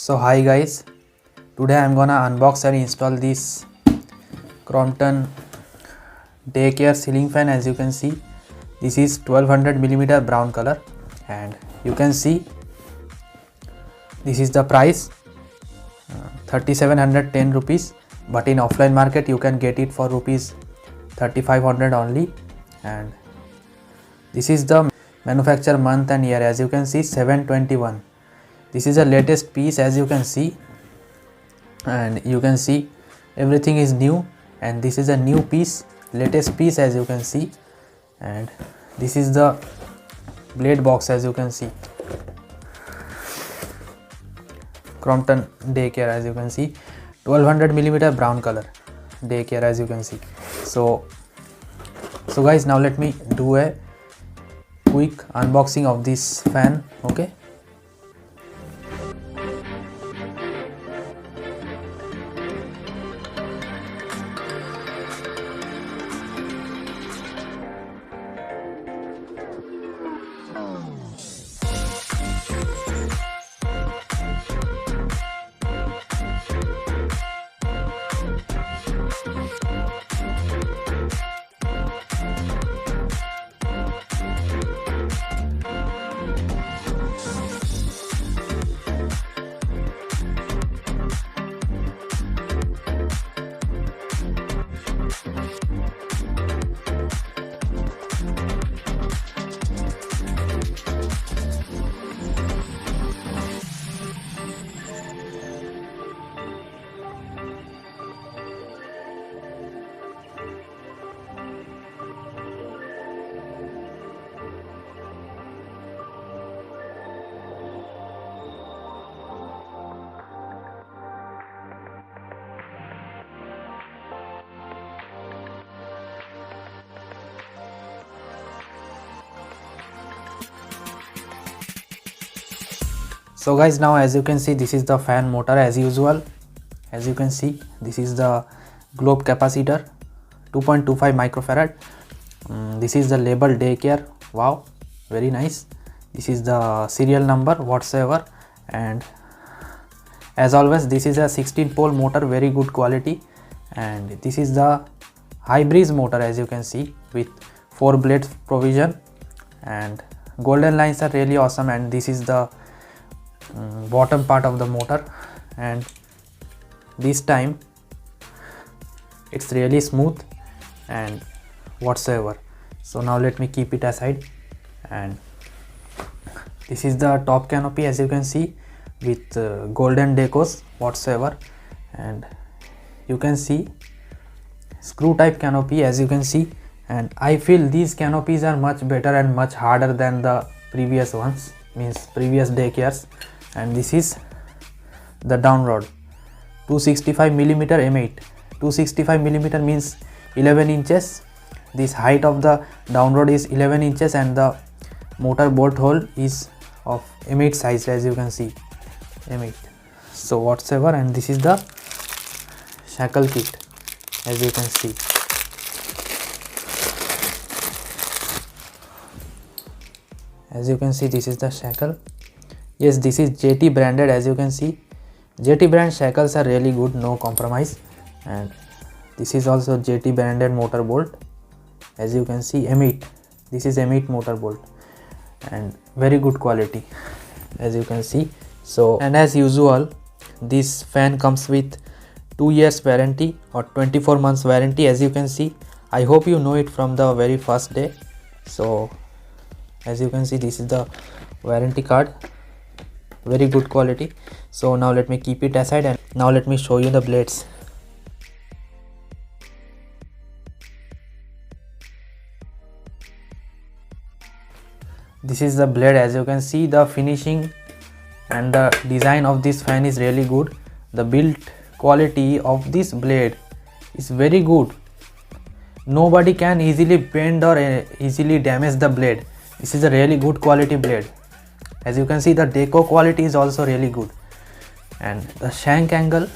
So hi guys, today I'm gonna unbox and install this Crompton Dec'Air ceiling fan. As you can see, this is 1200mm brown color, and you can see this is the price, 3710 rupees, but in offline market you can get it for rupees 3500 only. And this is the manufacture month and year. As you can see, 721. This is the latest piece, as you can see, and you can see everything is new, and this is a new piece, latest piece, as you can see. And this is the blade box, as you can see, Crompton Dec'Air, as you can see, 1200mm brown color Dec'Air, as you can see. So guys, now let me do a quick unboxing of this fan. Okay, so guys, now as you can see, this is the fan motor as usual. As you can see, this is the globe capacitor, 2.25 microfarad. This is the label Decair. Wow, very nice. This is the serial number whatsoever, and as always, this is a 16-pole motor, very good quality. And this is the high breeze motor, as you can see, with 4 blades provision, and golden lines are really awesome. And this is the bottom part of the motor, and this time it's really smooth and whatsoever. So now let me keep it aside. And this is the top canopy, as you can see, with golden decos whatsoever. And you can see screw type canopy, as you can see, and I feel these canopies are much better and much harder than the previous ones, means previous Decairs. And this is the down rod, 265mm M8. 265mm means 11 inches. This height of the down rod is 11 inches, and the motor bolt hole is of M8 size, as you can see, M8. So whatsoever. And this is the shackle kit, as you can see. As you can see, this is the shackle. Yes, this is JT branded, as you can see. JT brand shackles are really good, no compromise. And this is also JT branded motor bolt, as you can see, M8. This is M8 motor bolt, and very good quality, as you can see. So, and as usual, this fan comes with 2 years warranty or 24 months warranty, as you can see. I hope you know it from the very first day. So as you can see, this is the warranty card, very good quality. So now let me keep it aside, and now let me show you the blades. This is the blade. As you can see, the finishing and the design of this fan is really good. The build quality of this blade is very good. Nobody can easily bend or easily damage the blade. This is a really good quality blade. As you can see, the deco quality is also really good, and the shank angle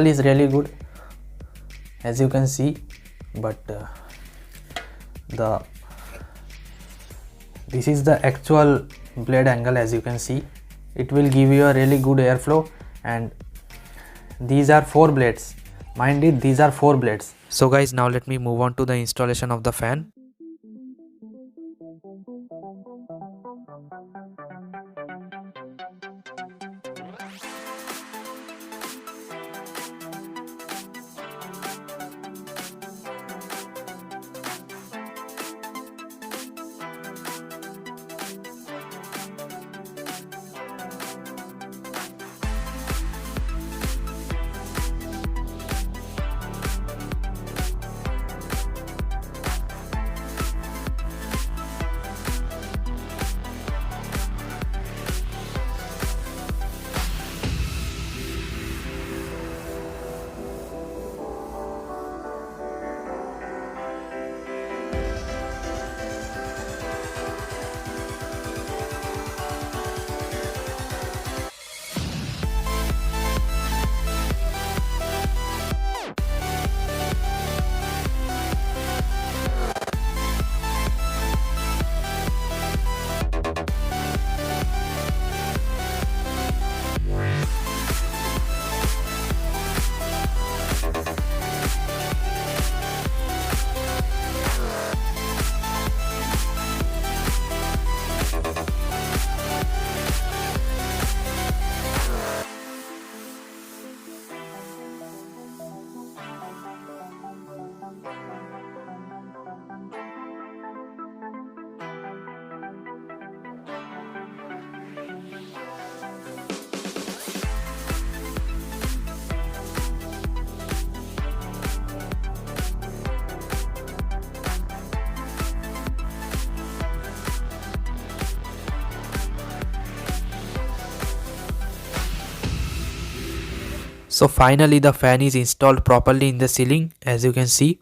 is really good, as you can see. But this is the actual blade angle, as you can see. it will give you a really good airflow. And these are 4 blades, mind it, these are 4 blades. So guys, now let me move on to the installation of the fan. So finally the fan is installed properly in the ceiling. As you can see,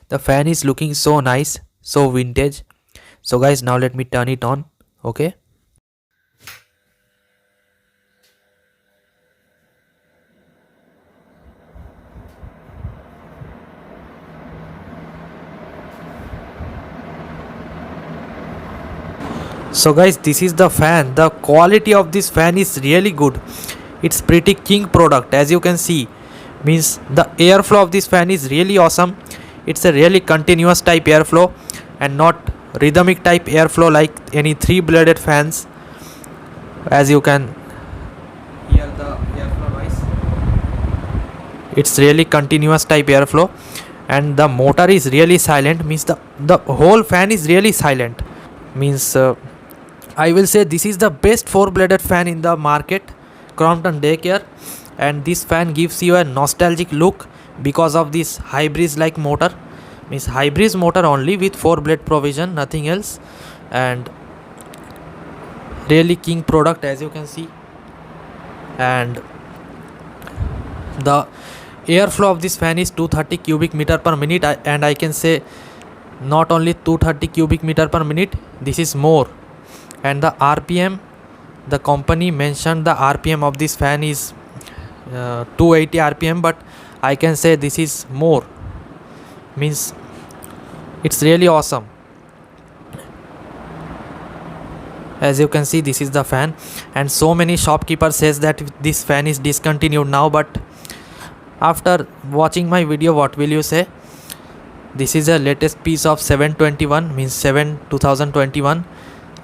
the fan is looking so nice, so vintage. So guys, now let me turn it on. Okay. So guys, this is the fan. The quality of this fan is really good. It's pretty king product, as you can see. Means the airflow of this fan is really awesome. It's a really continuous type airflow and not rhythmic type airflow like any 3-bladed fans. As you can hear the airflow noise, it's really continuous type airflow, and the motor is really silent. Means the whole fan is really silent. Means I will say this is the best 4-bladed fan in the market, Crompton Dec'Air, and this fan gives you a nostalgic look because of this hybrid like motor. Means hybrid motor only with 4-blade provision, nothing else, and really king product, as you can see. And the airflow of this fan is 230 cubic meter per minute, and I can say not only 230 cubic meter per minute, this is more. And the RPM, the company mentioned the RPM of this fan is 280 RPM, but I can say this is more. Means it's really awesome. As you can see, this is the fan, and so many shopkeepers says that this fan is discontinued now, but after watching my video, what will you say? This is a latest piece of 721, means 2021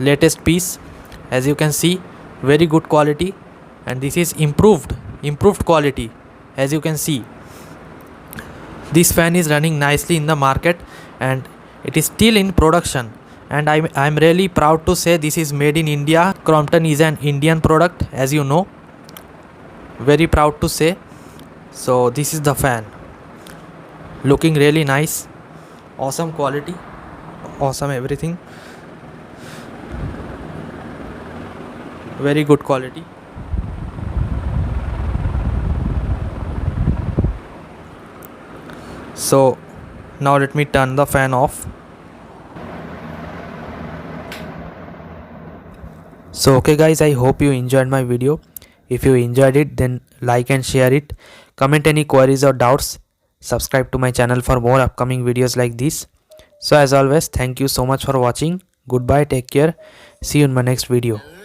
latest piece. As you can see, very good quality, and this is improved quality. As you can see, this fan is running nicely in the market and it is still in production, and I'm really proud to say this is made in India. Crompton is an Indian product, as you know, very proud to say. So this is the fan, looking really nice, awesome quality, awesome everything, very good quality. So now let me turn the fan off. So okay guys, I hope you enjoyed my video. If you enjoyed it, then like and share it. Comment any queries or doubts. Subscribe to my channel for more upcoming videos like this. So as always, thank you so much for watching. Goodbye, take care. See you in my next video.